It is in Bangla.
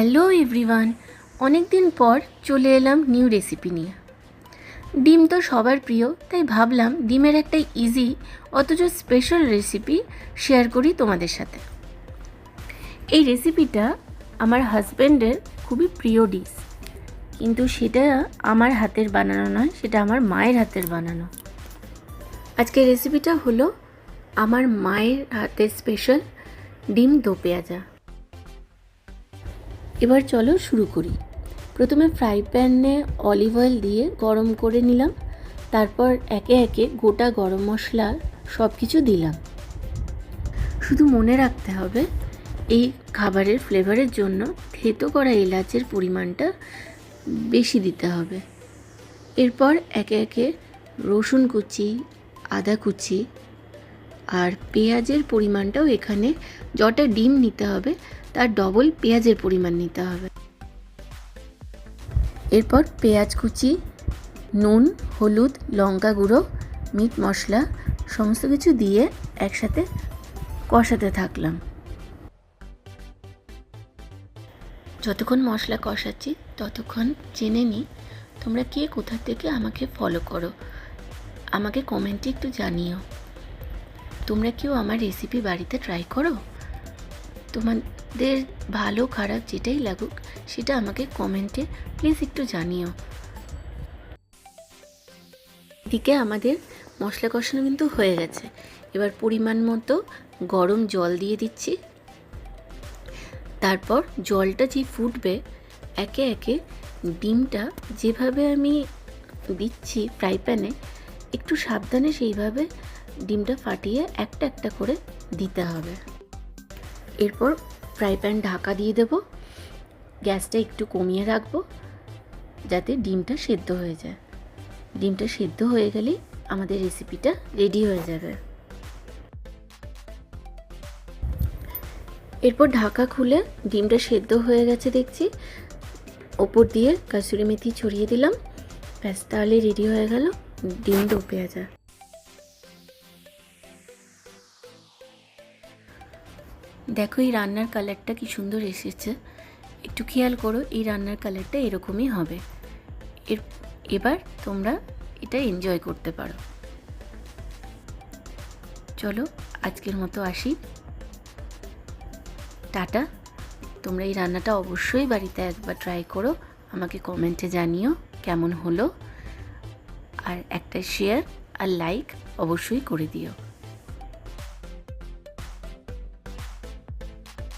হ্যালো এভরিওয়ান, অনেক দিন পর চলে এলাম নিউ রেসিপি নিয়ে। ডিম তো সবার প্রিয়, তাই ভাবলাম ডিমের একটা ইজি অথচ স্পেশাল রেসিপি শেয়ার করি তোমাদের সাথে। এই রেসিপিটা আমার হাজব্যান্ডের খুবই প্রিয় ডিশ, কিন্তু সেটা আমার হাতের বানানো নয়, সেটা আমার মায়ের হাতের বানানো। আজকের রেসিপিটা হলো আমার মায়ের হাতের স্পেশাল ডিম দো পেঁয়াজা। এবার চলো শুরু করি। প্রথমে ফ্রাই প্যানে অলিভ অয়েল দিয়ে গরম করে নিলাম, তারপর একে একে গোটা গরম মশলা সব কিছু দিলাম। শুধু মনে রাখতে হবে এই খাবারের ফ্লেভারের জন্য থেতো করা এলাচের পরিমাণটা বেশি দিতে হবে। এরপর একে একে রসুন কুচি, আদা কুচি আর পেঁয়াজের পরিমাণটাও এখানে যটা ডিম নিতে হবে তার ডবল পেঁয়াজের পরিমাণ নিতে হবে। এরপর পেঁয়াজ কুচি, নুন, হলুদ, লঙ্কা গুঁড়ো, মিট মশলা সমস্ত কিছু দিয়ে একসাথে কষাতে থাকলাম। যতক্ষণ মশলা কষাচ্ছি ততক্ষণ জেনে নিই তোমরা কে কোথা থেকে আমাকে ফলো করো। আমাকে কমেন্টে একটু জানিও। তোমরা কেউ আমার রেসিপি বাড়িতে ট্রাই করো? তোমাদের ভালো খারাপ যেটাই লাগুক সেটা আমাকে কমেন্টে প্লিজ একটু জানিও। এদিকে আমাদের মশলা কষানো কিন্তু হয়ে গেছে। এবার পরিমাণ মতো গরম জল দিয়ে দিচ্ছি। তারপর জলটা যে ফুটবে একে একে ডিমটা যেভাবে আমি দিচ্ছি ফ্রাই প্যানে, একটু সাবধানে সেইভাবে ডিমটা ফাটিয়ে একটা একটা করে দিতে হবে। এরপর ফ্রাই প্যান ঢাকা দিয়ে দেব, গ্যাসটা একটু কমিয়ে রাখবো যাতে ডিমটা সেদ্ধ হয়ে যায়। ডিমটা সেদ্ধ হয়ে গেলেই আমাদের রেসিপিটা রেডি হয়ে যাবে। এরপর ঢাকা খুলে ডিমটা সেদ্ধ হয়ে গেছে দেখছি, ওপর দিয়ে কাসুরি মেথি ছড়িয়ে দিলাম। ব্যাস, তাহলে রেডি হয়ে গেল ডিম দো পেঁয়াজা। দেখো এই রান্নার কালারটা কি সুন্দর এসেছে, একটু খেয়াল করো, এই রান্নার কালারটা এরকমই হবে। এবার তোমরা এটা এনজয় করতে পারো। চলো আজকের মতো আসি, টাটা। তোমরা এই রান্নাটা অবশ্যই বাড়িতে একবার ট্রাই করো, আমাকে কমেন্টে জানিও কেমন হলো, আর একটা শেয়ার আর লাইক অবশ্যই করে দিও।